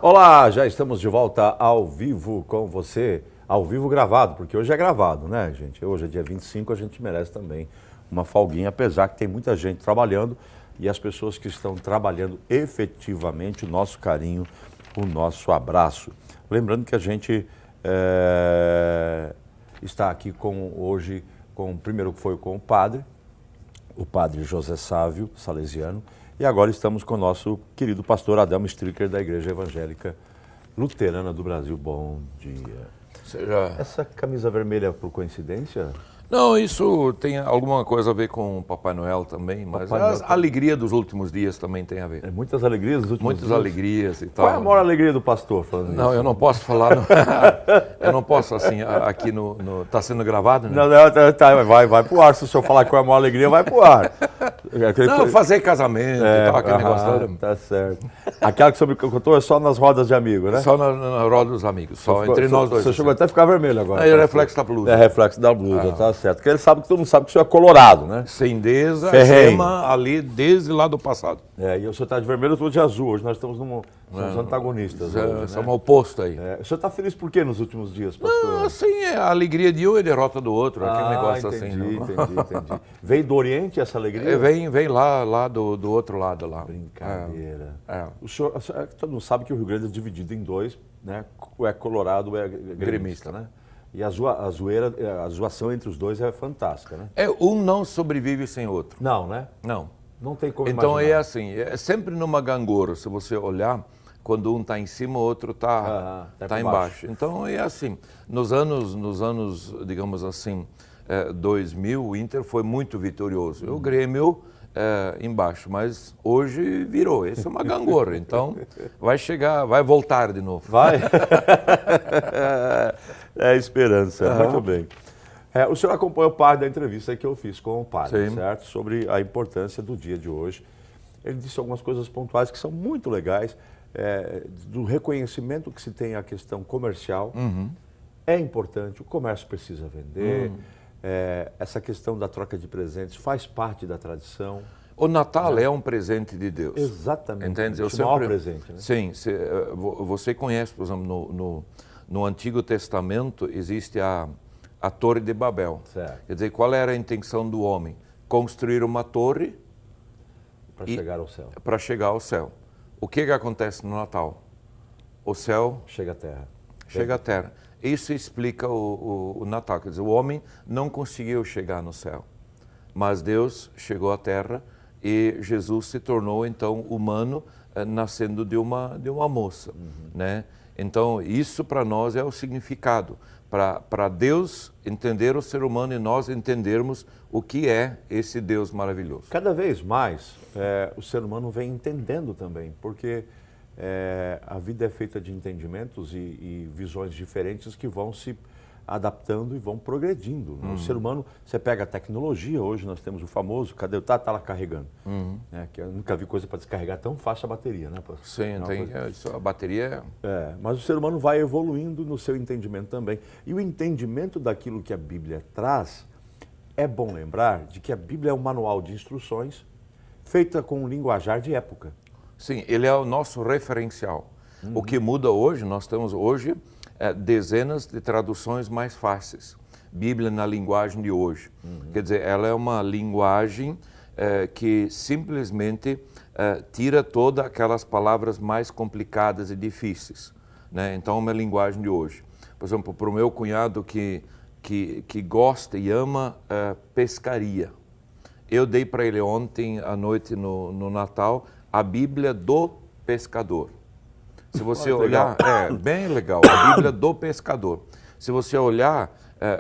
Olá, já estamos de volta ao vivo com você, ao vivo gravado, porque hoje é gravado, né, gente? Hoje é dia 25, a gente merece também uma folguinha, apesar que tem muita gente trabalhando e as pessoas que estão trabalhando efetivamente, o nosso carinho, o nosso abraço. Lembrando que a gente está aqui hoje, primeiro foi com o padre José Sávio, salesiano, e agora estamos com o nosso querido pastor Adelmo Stricker, da Igreja Evangélica Luterana do Brasil. Bom dia. Essa camisa vermelha é por coincidência? Não, isso tem alguma coisa a ver com o Papai Noel também, mas a alegria dos últimos dias também tem a ver. Muitas alegrias dos últimos dias? Muitas alegrias e tal. Qual é a maior alegria do pastor falando isso? Não, eu não posso falar, eu não posso assim, aqui tá sendo gravado, né? Não, vai pro ar, se o senhor falar qual é a maior alegria, vai pro ar. Não, fazer casamento e tal, aquele negócio todo. Tá certo. Aquela que sobre que eu contou é só nas rodas de amigos, né? Só na roda dos amigos, só entre nós dois. Você chegou até a ficar vermelho agora. É reflexo da blusa. É reflexo da blusa, tá certo. Porque ele sabe que todo mundo sabe que o senhor é colorado, né? Cendeza, Ferrenho. chama ali desde lá do passado. E o senhor está de vermelho, eu estou de azul. Hoje nós estamos somos antagonistas. Hoje, né? Somos oposto aí. O senhor está feliz por quê nos últimos dias, pastor? Não, assim, é a alegria de um e a derrota do outro, aquele negócio entendi, assim. Entendi. Veio do Oriente essa alegria? Vem lá do outro lado lá. Brincadeira. O senhor, todo mundo sabe que o Rio Grande é dividido em dois, né? É colorado, é gremista, né? E a zoação entre os dois é fantástica, né? Um não sobrevive sem outro. Não, né? Não. Não tem como Então imaginar. é assim, é sempre numa gangorra, se você olhar, quando um está em cima, o outro está embaixo. Então é assim, nos anos, digamos assim, 2000, o Inter foi muito vitorioso. O Grêmio embaixo, mas hoje virou. Isso é uma gangorra, então vai voltar de novo. Vai? É esperança, muito bem. O senhor acompanhou parte da entrevista que eu fiz com o padre, Sim. certo? Sobre a importância do dia de hoje. Ele disse algumas coisas pontuais que são muito legais, do reconhecimento que se tem à questão comercial. É importante, o comércio precisa vender. Essa questão da troca de presentes faz parte da tradição. O Natal é um presente de Deus. Exatamente. Entende? O maior presente, né? Sim. Você conhece, por exemplo, no Antigo Testamento existe a Torre de Babel. Certo. Quer dizer, qual era a intenção do homem? Construir uma torre para chegar ao céu. Para chegar ao céu. O que acontece no Natal? O céu chega à terra. Chega à terra. Isso explica o Natal. Quer dizer, o homem não conseguiu chegar no céu, mas Deus chegou à terra e Jesus se tornou então humano, nascendo de uma moça, né? Então isso para nós é o significado, para Deus entender o ser humano e nós entendermos o que é esse Deus maravilhoso. Cada vez mais o ser humano vem entendendo também, porque a vida é feita de entendimentos e visões diferentes que vão se adaptando e vão progredindo. O ser humano, você pega a tecnologia, hoje nós temos o famoso, cadê o tá lá carregando? Que eu nunca vi coisa para descarregar tão fácil a bateria, né, pastor? Sim, a bateria mas o ser humano vai evoluindo no seu entendimento também. E o entendimento daquilo que a Bíblia traz, é bom lembrar de que a Bíblia é um manual de instruções feita com um linguajar de época. Sim, ele é o nosso referencial. O que muda hoje, nós temos hoje dezenas de traduções mais fáceis. Bíblia na linguagem de hoje. Quer dizer, ela é uma linguagem que simplesmente tira todas aquelas palavras mais complicadas e difíceis, né? Então, é uma linguagem de hoje. Por exemplo, para o meu cunhado que gosta e ama pescaria, eu dei para ele ontem à noite no Natal a Bíblia do pescador. Se você olhar, bem legal, a Bíblia do pescador. Se você olhar,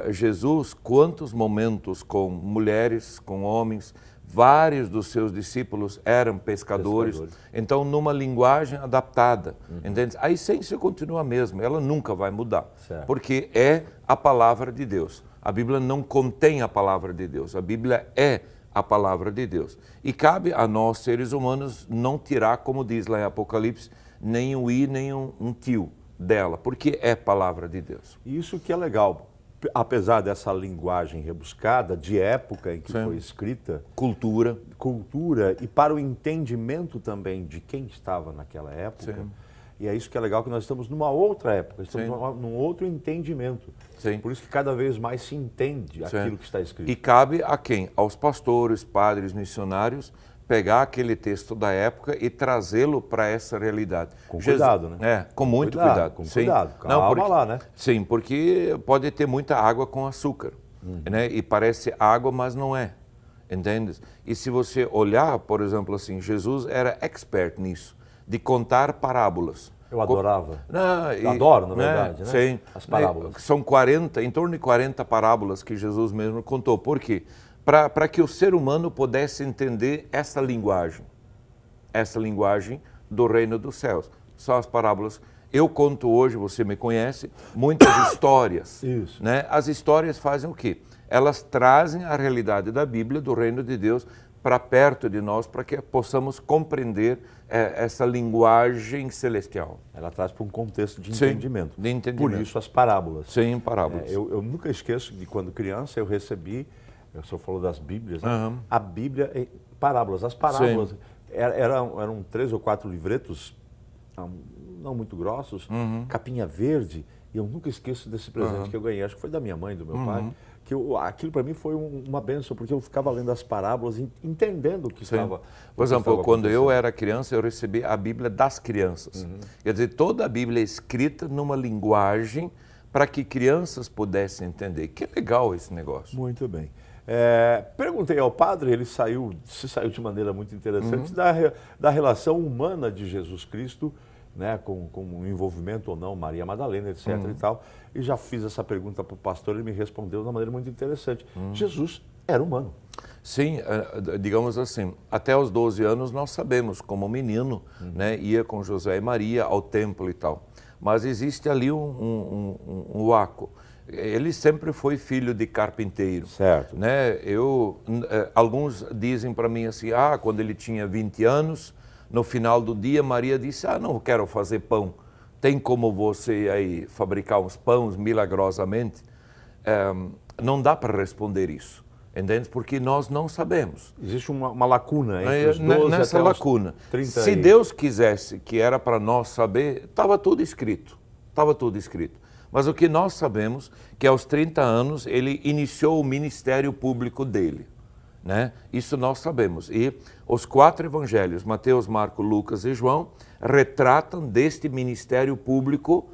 Jesus, quantos momentos com mulheres, com homens, vários dos seus discípulos eram pescadores. Então, numa linguagem adaptada, entende? A essência continua a mesma, ela nunca vai mudar, porque é a palavra de Deus. A Bíblia não contém a palavra de Deus, a Bíblia é a palavra de Deus. E cabe a nós, seres humanos, não tirar, como diz lá em Apocalipse, nem um i, nem um tio dela, porque é palavra de Deus. Isso que é legal. Apesar dessa linguagem rebuscada, de época em que foi escrita, cultura, e para o entendimento também de quem estava naquela época, E é isso que é legal, que nós estamos numa outra época, estamos Sim. num outro entendimento. Sim. Por isso que cada vez mais se entende aquilo que está escrito. E cabe a quem? Aos pastores, padres, missionários, pegar aquele texto da época e trazê-lo para essa realidade. Com cuidado, né? É, com muito cuidado. Com Sim. cuidado, calma Não, porque, lá, né? Sim, porque pode ter muita água com açúcar, né? E parece água, mas não é, entende? E se você olhar, por exemplo, assim, Jesus era expert nisso, de contar parábolas. Eu adorava. Não, Eu adoro, na verdade, né? Sim. As parábolas. São 40, em torno de 40 parábolas que Jesus mesmo contou. Por quê? Para que o ser humano pudesse entender essa linguagem do reino dos céus. São as parábolas. Eu conto hoje, você me conhece, muitas histórias. Isso. Né? As histórias fazem o quê? Elas trazem a realidade da Bíblia, do reino de Deus, para perto de nós, para que possamos compreender essa linguagem celestial. Ela traz para um contexto de Sim, entendimento. de entendimento. Por isso as parábolas. Sim, parábolas. Eu nunca esqueço de quando criança eu recebi, o senhor falou das Bíblias, né? Aham. A Bíblia, parábolas. As parábolas eram 3 ou 4 livretos, não muito grossos, capinha verde, e eu nunca esqueço desse presente que eu ganhei, acho que foi da minha mãe, do meu pai, que aquilo para mim foi uma bênção, porque eu ficava lendo as parábolas, entendendo o que estava. Por exemplo, quando eu era criança, eu recebi a Bíblia das crianças. Quer dizer, toda a Bíblia é escrita numa linguagem para que crianças pudessem entender. Que legal esse negócio. Muito bem. Perguntei ao padre, ele se saiu de maneira muito interessante da relação humana de Jesus Cristo, né, com o envolvimento ou não, Maria Madalena, etc. e tal. E já fiz essa pergunta para o pastor, ele me respondeu de uma maneira muito interessante. Jesus era humano. Sim, digamos assim, até os 12 anos nós sabemos, como menino, né, ia com José e Maria ao templo e tal. Mas existe ali um vácuo. Ele sempre foi filho de carpinteiro. Certo. Né? Alguns dizem para mim assim, quando ele tinha 20 anos, no final do dia, Maria disse, não quero fazer pão. Tem como você aí fabricar uns pães milagrosamente? Não dá para responder isso, entende? Porque nós não sabemos. Existe uma lacuna entre os 12 nessa até lacuna. os 30 Se Deus quisesse que era para nós saber, estava tudo escrito. Estava tudo escrito. Mas o que nós sabemos que aos 30 anos ele iniciou o ministério público dele. Né? Isso nós sabemos. E os 4 evangelhos, Mateus, Marcos, Lucas e João, retratam deste ministério público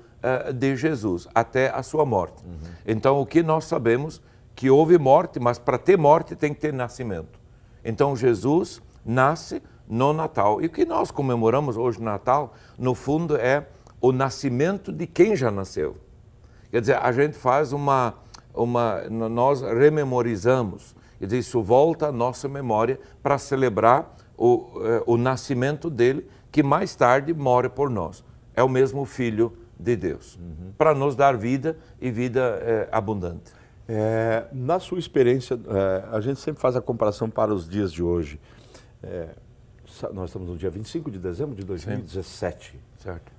de Jesus até a sua morte. Então, o que nós sabemos que houve morte, mas para ter morte tem que ter nascimento. Então, Jesus nasce no Natal. E o que nós comemoramos hoje no Natal, no fundo, é o nascimento de quem já nasceu. Quer dizer, a gente faz nós rememorizamos. Quer dizer, isso volta à nossa memória para celebrar o nascimento dele, que mais tarde morre por nós. É o mesmo Filho de Deus, para nos dar vida e vida abundante. Na sua experiência, a gente sempre faz a comparação para os dias de hoje. Nós estamos no dia 25 de dezembro de 2017. Sim. Certo.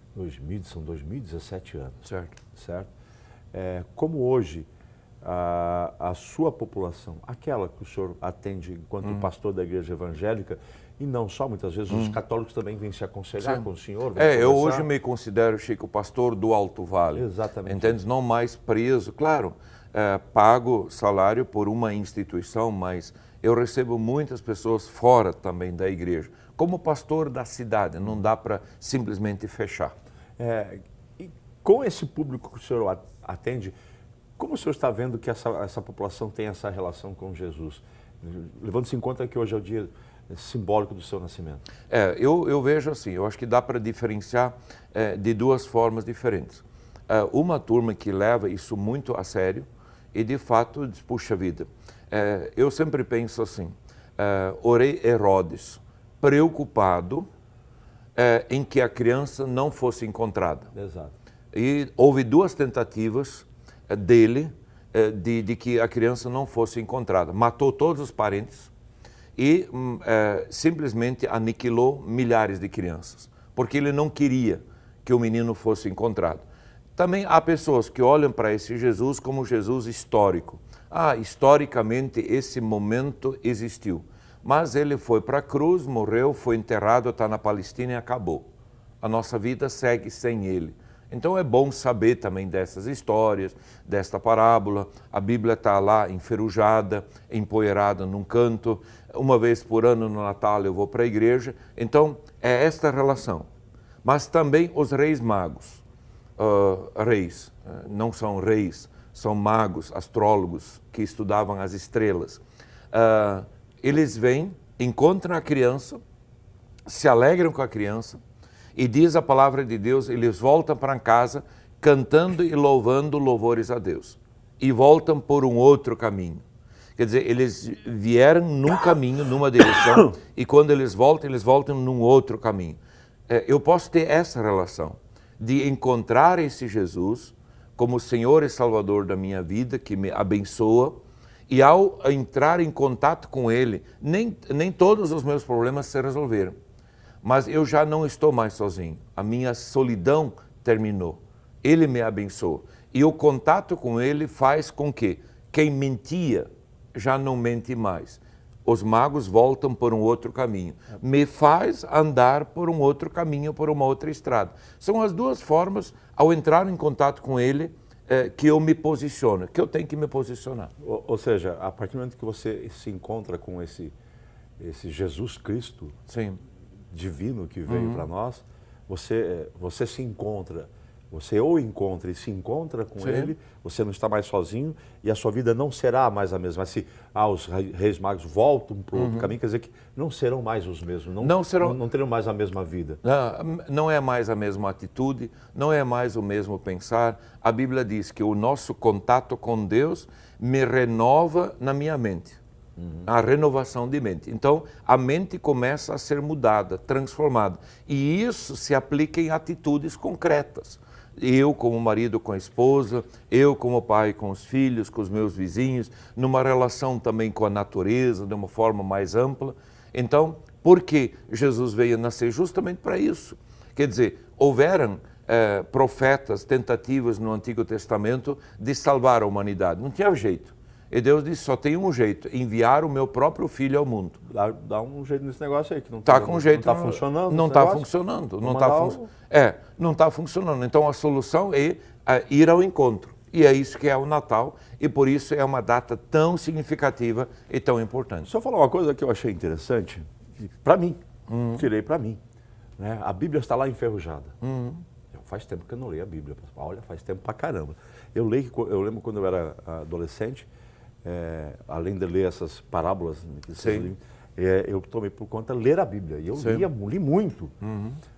São 2017 anos. Certo. Como hoje a sua população, aquela que o senhor atende enquanto pastor da igreja evangélica, e não só, muitas vezes os católicos também vêm se aconselhar com o senhor. Eu hoje me considero, Chico, pastor do Alto Vale. Exatamente. Entende? Não mais preso, claro, pago salário por uma instituição, mas eu recebo muitas pessoas fora também da igreja. Como pastor da cidade, não dá para simplesmente fechar. E com esse público que o senhor atende, como o senhor está vendo que essa população tem essa relação com Jesus? Levando-se em conta que hoje é o dia simbólico do seu nascimento. Eu vejo assim, eu acho que dá para diferenciar de 2 formas diferentes. Uma turma que leva isso muito a sério e de fato diz, puxa vida, eu sempre penso assim, o rei Herodes, preocupado em que a criança não fosse encontrada. Exato. E houve 2 tentativas dele de que a criança não fosse encontrada. Matou todos os parentes e simplesmente aniquilou milhares de crianças, porque ele não queria que o menino fosse encontrado. Também há pessoas que olham para esse Jesus como Jesus histórico. Historicamente esse momento existiu, mas ele foi para a cruz, morreu, foi enterrado, está na Palestina e acabou. a nossa vida segue sem Ele. Então é bom saber também dessas histórias, desta parábola. A Bíblia está lá enferrujada, empoeirada num canto. Uma vez por ano no Natal eu vou para a igreja. Então é esta relação. Mas também os reis magos. Reis, não são reis, são magos, astrólogos que estudavam as estrelas. Eles vêm, encontram a criança, se alegram com a criança e diz a palavra de Deus, eles voltam para casa cantando e louvando louvores a Deus e voltam por um outro caminho. Quer dizer, eles vieram num caminho, numa direção e quando eles voltam num outro caminho. Eu posso ter essa relação de encontrar esse Jesus como Senhor e Salvador da minha vida, que me abençoa, e ao entrar em contato com Ele, nem todos os meus problemas se resolveram, mas eu já não estou mais sozinho, a minha solidão terminou, Ele me abençoou, e o contato com Ele faz com que quem mentia já não mente mais. Os magos voltam por um outro caminho. Me faz andar por um outro caminho, por uma outra estrada. São as duas formas, ao entrar em contato com Ele, que eu me posiciono, que eu tenho que me posicionar. Ou seja, a partir do momento que você se encontra com esse Jesus Cristo divino que veio para nós, você se encontra. Você ou encontra e se encontra com Ele, você não está mais sozinho e a sua vida não será mais a mesma. Mas se os reis magos voltam para o outro caminho, quer dizer que não serão mais os mesmos, não terão mais a mesma vida. Não é mais a mesma atitude, não é mais o mesmo pensar. A Bíblia diz que o nosso contato com Deus me renova na minha mente. A renovação de mente. Então, a mente começa a ser mudada, transformada. E isso se aplica em atitudes concretas. Eu como marido com a esposa, eu como pai com os filhos, com os meus vizinhos, numa relação também com a natureza, de uma forma mais ampla. Então, por que Jesus veio nascer? Justamente para isso. Quer dizer, houveram profetas, tentativas no Antigo Testamento de salvar a humanidade. Não tinha jeito. E Deus disse, só tem um jeito, enviar o meu próprio filho ao mundo. Dá um jeito nesse negócio aí, que não está funcionando. Não está funcionando. Não está funcionando. Então a solução é ir ao encontro. E é isso que é o Natal, e por isso é uma data tão significativa e tão importante. Só falar uma coisa que eu achei interessante, para mim, tirei para mim. Né? A Bíblia está lá enferrujada. Faz tempo que eu não leio a Bíblia. Olha, faz tempo pra caramba. Eu lembro quando eu era adolescente, além de ler essas parábolas, eu tomei por conta ler a Bíblia. E eu li muito.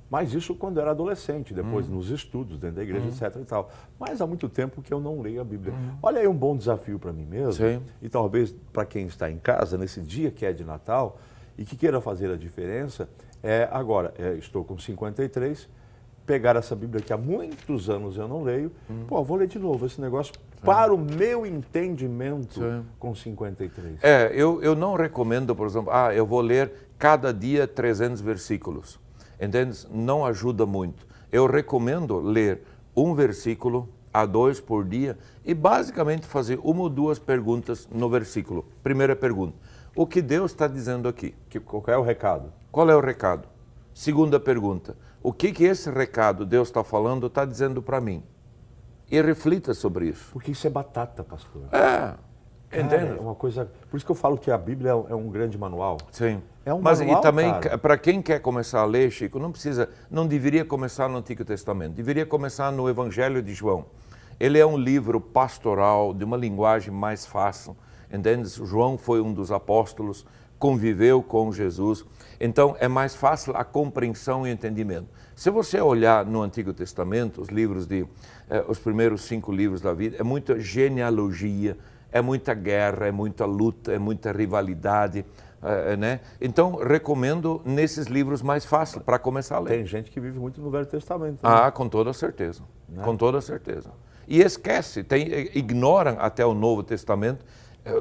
Mas isso quando eu era adolescente, depois nos estudos, dentro da igreja, etc. e tal. Mas há muito tempo que eu não leio a Bíblia. Olha aí um bom desafio para mim mesmo. E talvez para quem está em casa, nesse dia que é de Natal, e que queira fazer a diferença, agora, estou com 53, pegar essa Bíblia que há muitos anos eu não leio, vou ler de novo esse negócio para o meu entendimento com 53. Eu não recomendo, por exemplo, eu vou ler cada dia 300 versículos. Entende? Não ajuda muito. Eu recomendo ler um versículo a 2 por dia e basicamente fazer uma ou duas perguntas no versículo. Primeira pergunta, o que Deus está dizendo aqui? Qual é o recado? Qual é o recado? Segunda pergunta, o que esse recado Deus está falando, está dizendo para mim? E reflita sobre isso. Porque isso é batata, pastor. Entende? É uma coisa... Por isso que eu falo que a Bíblia é um grande manual. Sim. É um Mas manual, e também, cara. para quem quer começar a ler, Chico, não deveria começar no Antigo Testamento, deveria começar no Evangelho de João. Ele é um livro pastoral, de uma linguagem mais fácil, entende? João foi um dos apóstolos, conviveu com Jesus, então é mais fácil a compreensão e entendimento. Se você olhar no Antigo Testamento, os primeiros 5 livros da vida, é muita genealogia, é muita guerra, é muita luta, é muita rivalidade, né? Então, recomendo nesses livros mais fáceis para começar a ler. Tem gente que vive muito no Velho Testamento. Né? Com toda certeza, com toda certeza. E esquece, ignoram até o Novo Testamento.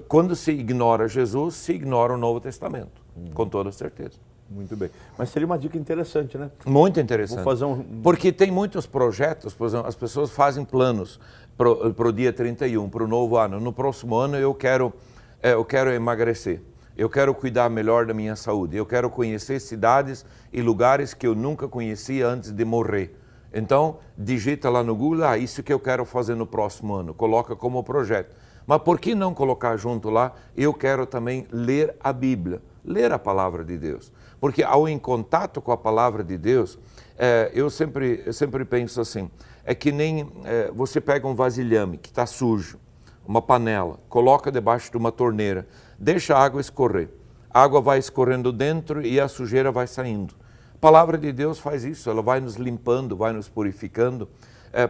Quando se ignora Jesus, se ignora o Novo Testamento, com toda certeza. Muito bem. Mas seria uma dica interessante, né? Muito interessante. Vou fazer Porque tem muitos projetos, por exemplo, as pessoas fazem planos para o dia 31, para o novo ano. No próximo ano eu quero emagrecer. Eu quero cuidar melhor da minha saúde. Eu quero conhecer cidades e lugares que eu nunca conhecia antes de morrer. Então, digita lá no Google, isso que eu quero fazer no próximo ano. Coloca como projeto. Mas por que não colocar junto lá, eu quero também ler a Bíblia, ler a palavra de Deus. Porque ao em contato com a palavra de Deus, eu sempre penso assim, é que nem você pega um vasilhame que está sujo, uma panela, coloca debaixo de uma torneira, deixa a água escorrer. A água vai escorrendo dentro e a sujeira vai saindo. A palavra de Deus faz isso, ela vai nos limpando, vai nos purificando.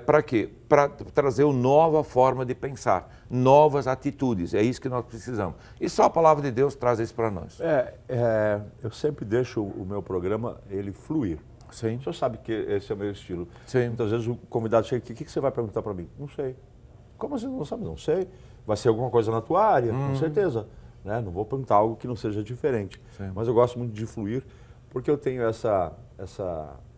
Para quê? Para trazer uma nova forma de pensar, novas atitudes. É isso que nós precisamos. E só a palavra de Deus traz isso para nós. Eu sempre deixo o meu programa, ele fluir. Sim. O senhor sabe que esse é o meu estilo. Sim. Muitas vezes o convidado chega aqui, o que você vai perguntar para mim? Não sei. Como assim não sabe? Não sei. Vai ser alguma coisa na tua área, com certeza. Né? Não vou perguntar algo que não seja diferente. Sim. Mas eu gosto muito de fluir, porque eu tenho essa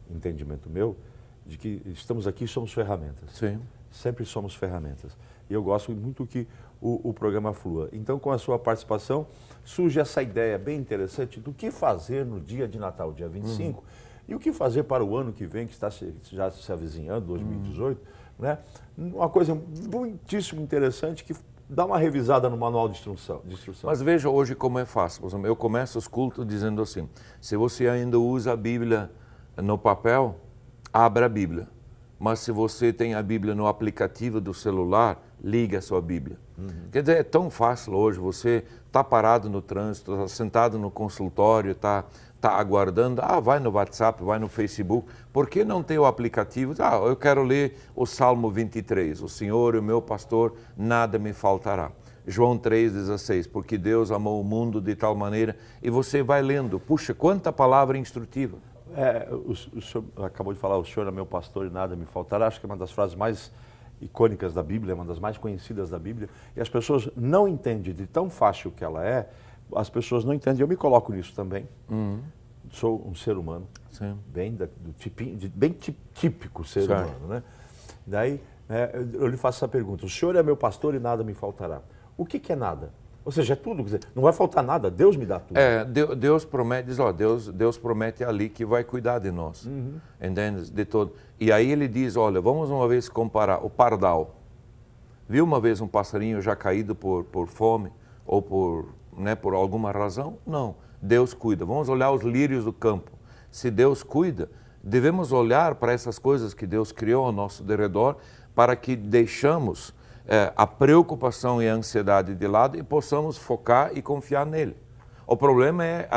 entendimento meu, de que estamos aqui e somos ferramentas. Sim. Sempre somos ferramentas. E eu gosto muito que o programa flua. Então, com a sua participação, surge essa ideia bem interessante do que fazer no dia de Natal, dia 25, e o que fazer para o ano que vem, que está já se avizinhando, 2018, né? Uma coisa muitíssimo interessante que dá uma revisada no manual de instrução. Mas veja hoje como é fácil. Por exemplo, eu começo os cultos dizendo assim, se você ainda usa a Bíblia no papel, abra a Bíblia. Mas se você tem a Bíblia no aplicativo do celular, liga a sua Bíblia. Quer dizer, é tão fácil hoje, você está parado no trânsito, está sentado no consultório, está aguardando, vai no WhatsApp, vai no Facebook. Por que não ter o aplicativo? Eu quero ler o Salmo 23, o Senhor é o meu pastor, nada me faltará. João 3,16, porque Deus amou o mundo de tal maneira, e você vai lendo. Puxa, quanta palavra instrutiva. O senhor acabou de falar, o Senhor é meu pastor e nada me faltará. Acho que é uma das frases mais icônicas da Bíblia, uma das mais conhecidas da Bíblia. E as pessoas não entendem de tão fácil que ela é, as pessoas não entendem. Eu me coloco nisso também. Sou um ser humano, Sim. bem típico ser humano, né? Daí eu lhe faço essa pergunta, o Senhor é meu pastor e nada me faltará. O que é nada? Ou seja, é tudo, quer dizer, não vai faltar nada, Deus me dá tudo. Deus promete, Deus promete ali que vai cuidar de nós, entende? De todo. E aí ele diz, olha, vamos uma vez comparar o pardal. Viu uma vez um passarinho já caído por fome ou por alguma razão? Não, Deus cuida. Vamos olhar os lírios do campo. Se Deus cuida, devemos olhar para essas coisas que Deus criou ao nosso derredor para que deixamos a preocupação e a ansiedade de lado e possamos focar e confiar nele. O problema é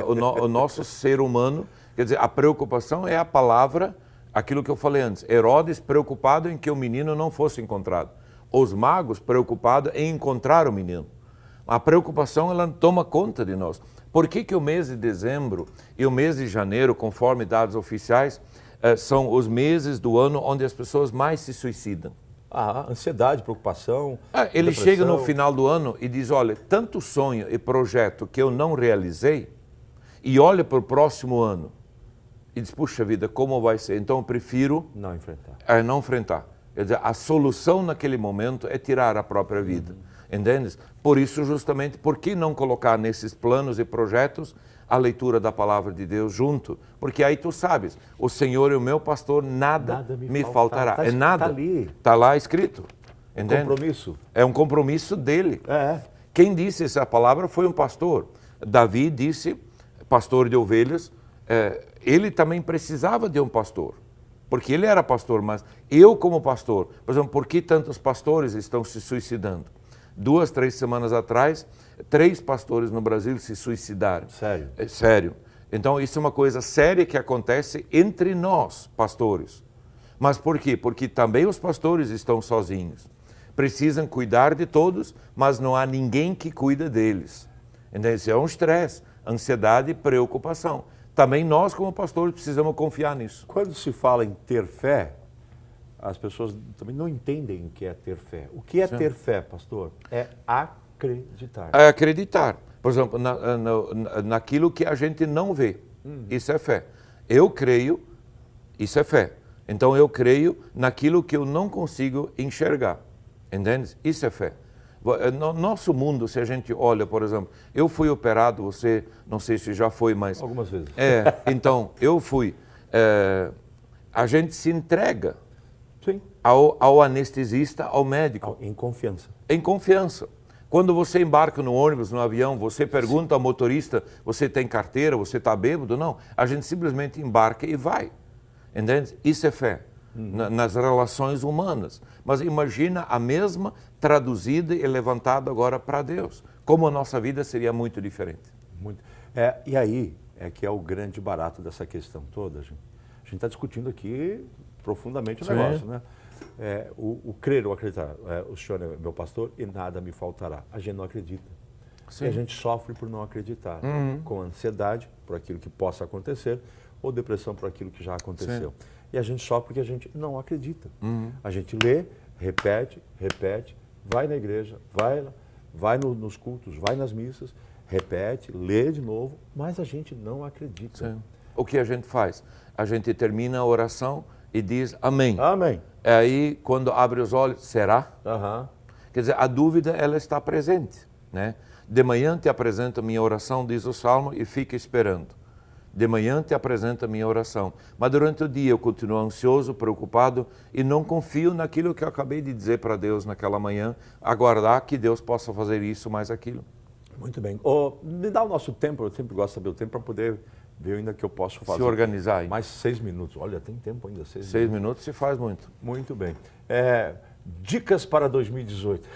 o nosso ser humano, quer dizer, a preocupação é a palavra, aquilo que eu falei antes. Herodes preocupado em que o menino não fosse encontrado. Os magos preocupados em encontrar o menino. A preocupação, ela toma conta de nós. Por que o mês de dezembro e o mês de janeiro, conforme dados oficiais, são os meses do ano onde as pessoas mais se suicidam? Ansiedade, preocupação, Ele depressão. chega no final do ano e diz, olha, tanto sonho e projeto que eu não realizei, e olha para o próximo ano e diz, puxa vida, como vai ser? Então eu prefiro não enfrentar. Não enfrentar. Quer dizer, a solução naquele momento é tirar a própria vida. Entendes? Por isso, justamente, por que não colocar nesses planos e projetos a leitura da palavra de Deus junto? Porque aí tu sabes, o Senhor é o meu pastor, nada me faltará. Tá, É nada. Está ali. Está lá escrito. Entende? Compromisso. É um compromisso dele. Quem disse essa palavra foi um pastor. Davi disse, pastor de ovelhas, ele também precisava de um pastor. Porque ele era pastor, mas eu como pastor, por exemplo, por que tantos pastores estão se suicidando? 2, 3 semanas atrás, 3 pastores no Brasil se suicidaram. Sério? Sério. Então, isso é uma coisa séria que acontece entre nós, pastores. Mas por quê? Porque também os pastores estão sozinhos. Precisam cuidar de todos, mas não há ninguém que cuida deles. Então, isso é um estresse, ansiedade e preocupação. Também nós, como pastores, precisamos confiar nisso. Quando se fala em ter fé, as pessoas também não entendem o que é ter fé. O que é ter fé, pastor? É acreditar. É acreditar. Por exemplo, naquilo que a gente não vê. Isso é fé. Eu creio, isso é fé. Então eu creio naquilo que eu não consigo enxergar. Entende? Isso é fé. No nosso mundo, se a gente olha, por exemplo, eu fui operado, você, não sei se já foi, mas... Algumas vezes. Então, eu fui. A gente se entrega Sim. ao anestesista, ao médico. Em confiança. Em confiança. Quando você embarca no ônibus, no avião, você pergunta ao motorista, você tem carteira, você está bêbado? Não. A gente simplesmente embarca e vai. Entende? Isso é fé. Nas relações humanas. Mas imagina a mesma traduzida e levantada agora para Deus. Como a nossa vida seria muito diferente. Muito. E aí é que é o grande barato dessa questão toda, gente. A gente está discutindo aqui profundamente o negócio, né? O crer ou acreditar. O Senhor é meu pastor e nada me faltará. A gente não acredita. Sim. E a gente sofre por não acreditar. Com ansiedade por aquilo que possa acontecer ou depressão por aquilo que já aconteceu. Sim. E a gente sofre porque a gente não acredita. A gente lê, repete, vai na igreja, vai nos cultos, vai nas missas, repete, lê de novo, mas a gente não acredita. Sim. O que a gente faz? A gente termina a oração e diz amém. Amém. Aí, quando abre os olhos, será? Uhum. Quer dizer, a dúvida, ela está presente, né? De manhã te apresento a minha oração, diz o Salmo, e fica esperando. De manhã te apresento a minha oração. Mas durante o dia eu continuo ansioso, preocupado e não confio naquilo que eu acabei de dizer para Deus naquela manhã, aguardar que Deus possa fazer isso mais aquilo. Muito bem. Me dá o nosso tempo, eu sempre gosto de saber o tempo para poder ver ainda que eu posso fazer. Se organizar aí. Mais 6 minutos. Olha, tem tempo ainda. 6 minutos se faz muito. Muito bem. Dicas para 2018.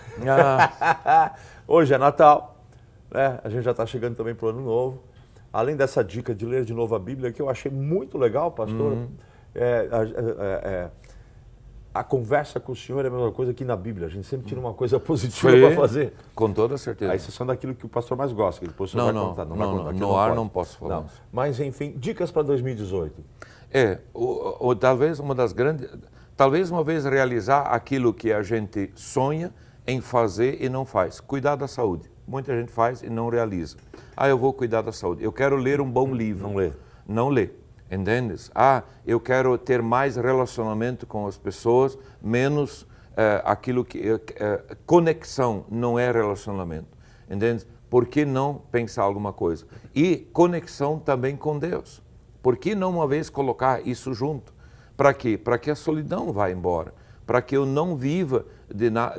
Hoje é Natal, né? A gente já está chegando também para o Ano Novo. Além dessa dica de ler de novo a Bíblia, que eu achei muito legal, pastor, a conversa com o Senhor é a mesma coisa que na Bíblia. A gente sempre tira uma coisa positiva para fazer. Com toda certeza. A exceção daquilo que o pastor mais gosta, que depois o senhor vai contar. Não vai contar. No ar não posso falar. Não. Mas, enfim, dicas para 2018. Talvez uma das grandes... Talvez uma vez realizar aquilo que a gente sonha em fazer e não faz. Cuidar da saúde. Muita gente faz e não realiza. Eu vou cuidar da saúde. Eu quero ler um bom livro. Não lê. Não lê. Entendes? Eu quero ter mais relacionamento com as pessoas, menos aquilo que... conexão não é relacionamento. Entendes? Por que não pensar alguma coisa? E conexão também com Deus. Por que não uma vez colocar isso junto? Para quê? Para que a solidão vá embora. Para que eu não viva,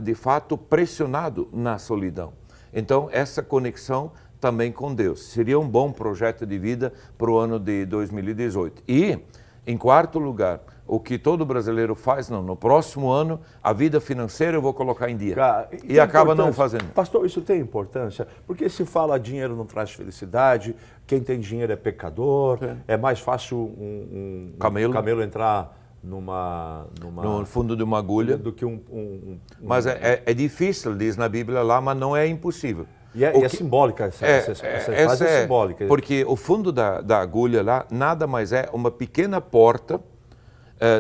de fato, pressionado na solidão. Então, essa conexão também com Deus. Seria um bom projeto de vida para o ano de 2018. E, em quarto lugar, o que todo brasileiro faz, no próximo ano, a vida financeira eu vou colocar em dia. E acaba não fazendo. Pastor, isso tem importância? Porque se fala dinheiro não traz felicidade, quem tem dinheiro é pecador, é mais fácil um camelo entrar no fundo de uma agulha do que Mas é difícil, diz na Bíblia lá, mas não é impossível. E é simbólica, essa frase é simbólica. Porque o fundo da agulha lá nada mais é uma pequena porta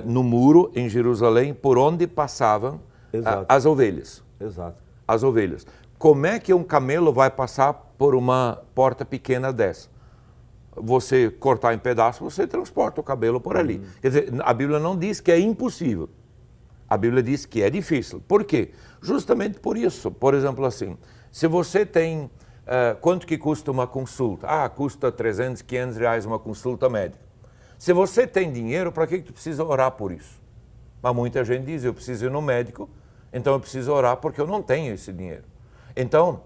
no muro em Jerusalém por onde passavam as ovelhas. Exato. As ovelhas. Como é que um camelo vai passar por uma porta pequena dessa? Você cortar em pedaços, você transporta o cabelo por ali. Quer dizer, a Bíblia não diz que é impossível. A Bíblia diz que é difícil. Por quê? Justamente por isso. Por exemplo, assim, se você tem... quanto que custa uma consulta? Custa 300, 500 reais uma consulta médica. Se você tem dinheiro, para que tu precisa orar por isso? Mas muita gente diz, eu preciso ir no médico, então eu preciso orar porque eu não tenho esse dinheiro. Então,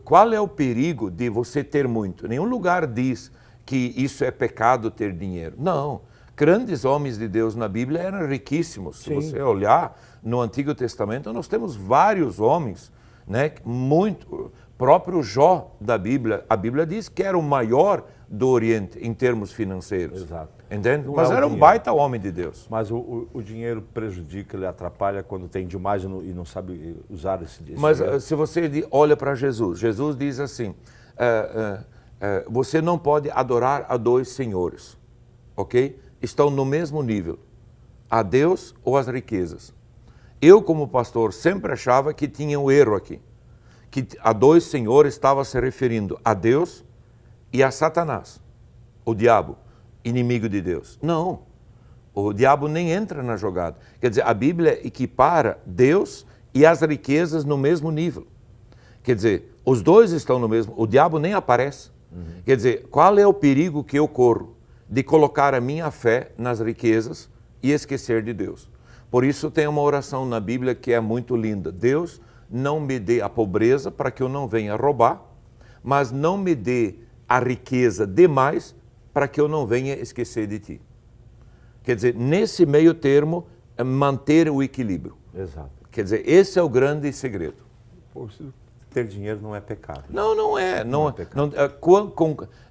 qual é o perigo de você ter muito? Nenhum lugar diz que isso é pecado ter dinheiro. Não. Grandes homens de Deus na Bíblia eram riquíssimos. Se você olhar no Antigo Testamento, nós temos vários homens, né, muito... Próprio Jó da Bíblia, a Bíblia diz que era o maior do Oriente em termos financeiros. Exato. Entende? Mas era um baita homem de Deus. Mas o dinheiro prejudica, ele atrapalha quando tem demais e não sabe usar esse dinheiro. Mas se você olha para Jesus, Jesus diz assim, você não pode adorar a dois senhores, ok? Estão no mesmo nível, a Deus ou as riquezas. Eu, como pastor, sempre achava que tinha um erro aqui. Que a dois senhores estava se referindo a Deus e a Satanás, o diabo, inimigo de Deus. Não, o diabo nem entra na jogada. Quer dizer, a Bíblia equipara Deus e as riquezas no mesmo nível. Quer dizer, os dois estão no mesmo, o diabo nem aparece. Quer dizer, qual é o perigo que eu corro de colocar a minha fé nas riquezas e esquecer de Deus? Por isso tem uma oração na Bíblia que é muito linda. Deus, não me dê a pobreza para que eu não venha roubar, mas não me dê a riqueza demais para que eu não venha esquecer de ti. Quer dizer, nesse meio termo, é manter o equilíbrio. Exato. Quer dizer, esse é o grande segredo. Ter dinheiro não é pecado. Não é. Não é pecado.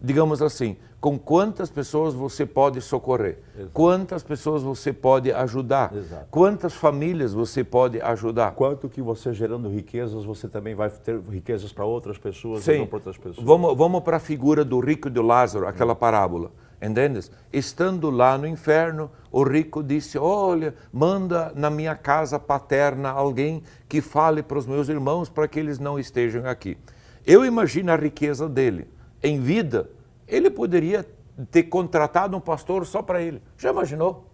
Digamos assim, com quantas pessoas você pode socorrer? Exato. Quantas pessoas você pode ajudar? Exato. Quantas famílias você pode ajudar? Quanto que você gerando riquezas, você também vai ter riquezas para outras pessoas Sim. e não para outras pessoas. Vamos para a figura do rico e do Lázaro, aquela parábola. Entendes? Estando lá no inferno, o rico disse, olha, manda na minha casa paterna alguém que fale para os meus irmãos para que eles não estejam aqui. Eu imagino a riqueza dele. Em vida, ele poderia ter contratado um pastor só para ele. Já imaginou?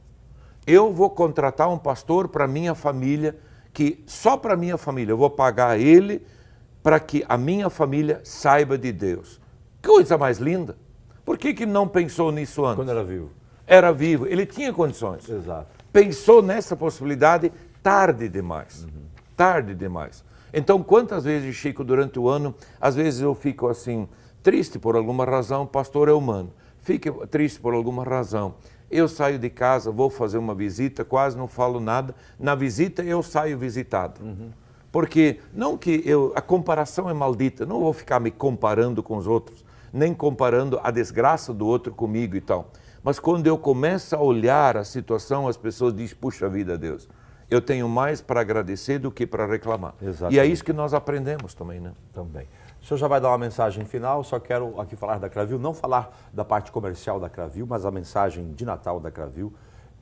Eu vou contratar um pastor para minha família, que só para minha família eu vou pagar ele para que a minha família saiba de Deus. Que coisa mais linda! Por que não pensou nisso antes? Quando era vivo. Era vivo, ele tinha condições. Exato. Pensou nessa possibilidade tarde demais. Tarde demais. Então, quantas vezes, Chico, durante o ano, às vezes eu fico assim, triste por alguma razão, pastor é humano. Fico triste por alguma razão. Eu saio de casa, vou fazer uma visita, quase não falo nada. Na visita eu saio visitado. Porque, não que a comparação é maldita, não vou ficar me comparando com os outros, nem comparando a desgraça do outro comigo e tal. Mas quando eu começo a olhar a situação, as pessoas dizem, puxa vida, Deus, eu tenho mais para agradecer do que para reclamar. Exatamente. E é isso que nós aprendemos também, né? Também. O senhor já vai dar uma mensagem final, só quero aqui falar da Cravil, não falar da parte comercial da Cravil, mas a mensagem de Natal da Cravil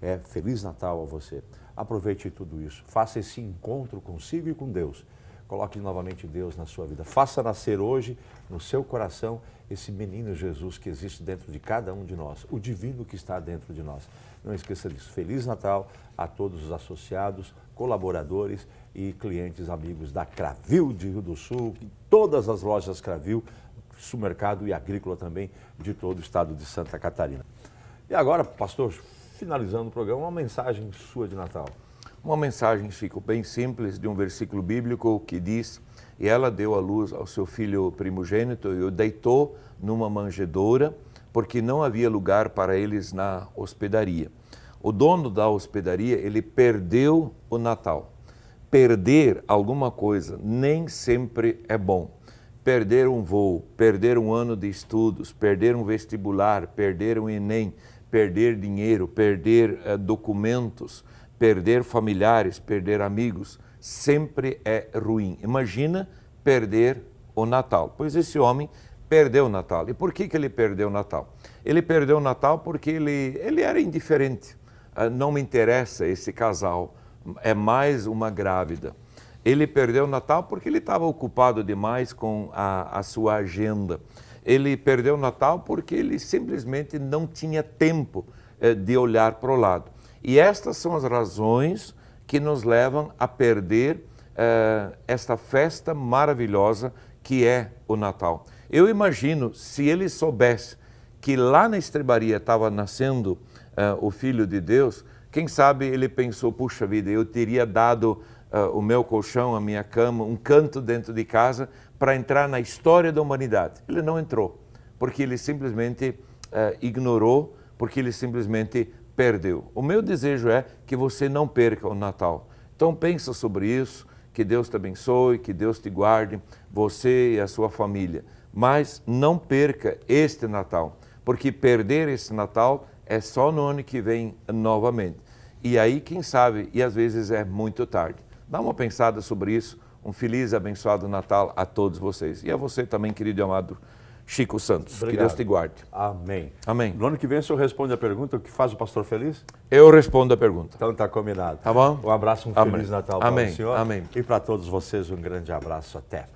é Feliz Natal a você. Aproveite tudo isso, faça esse encontro consigo e com Deus. Coloque novamente Deus na sua vida. Faça nascer hoje, no seu coração, esse menino Jesus que existe dentro de cada um de nós, o divino que está dentro de nós. Não esqueça disso. Feliz Natal a todos os associados, colaboradores e clientes amigos da Cravil de Rio do Sul, todas as lojas Cravil, supermercado e agrícola também de todo o estado de Santa Catarina. E agora, pastor, finalizando o programa, uma mensagem sua de Natal. Uma mensagem, Chico, bem simples, de um versículo bíblico que diz, e ela deu à luz ao seu filho primogênito e o deitou numa manjedoura, porque não havia lugar para eles na hospedaria. O dono da hospedaria, ele perdeu o Natal. Perder alguma coisa nem sempre é bom. Perder um voo, perder um ano de estudos, perder um vestibular, perder um Enem, perder dinheiro, perder documentos, perder familiares, perder amigos, sempre é ruim. Imagina perder o Natal. Pois esse homem perdeu o Natal. E por que ele perdeu o Natal? Ele perdeu o Natal porque ele era indiferente. Não me interessa esse casal, é mais uma grávida. Ele perdeu o Natal porque ele estava ocupado demais com a sua agenda. Ele perdeu o Natal porque ele simplesmente não tinha tempo de olhar para o lado. E estas são as razões que nos levam a perder esta festa maravilhosa que é o Natal. Eu imagino, se ele soubesse que lá na estrebaria estava nascendo o Filho de Deus, quem sabe ele pensou, puxa vida, eu teria dado o meu colchão, a minha cama, um canto dentro de casa para entrar na história da humanidade. Ele não entrou, porque ele simplesmente ignorou, porque ele simplesmente perdeu. O meu desejo é que você não perca o Natal. Então pensa sobre isso, que Deus te abençoe, que Deus te guarde, você e a sua família. Mas não perca este Natal, porque perder esse Natal é só no ano que vem novamente. E aí, quem sabe, e às vezes é muito tarde. Dá uma pensada sobre isso. Um feliz e abençoado Natal a todos vocês. E a você também, querido e amado Chico Santos. Obrigado. Que Deus te guarde. Amém. Amém. No ano que vem o senhor responde a pergunta, o que faz o pastor feliz? Eu respondo a pergunta. Então está combinado. Tá bom? Um abraço, um Amém. Feliz Natal Amém. para o senhor. Amém. E para todos vocês um grande abraço. Até.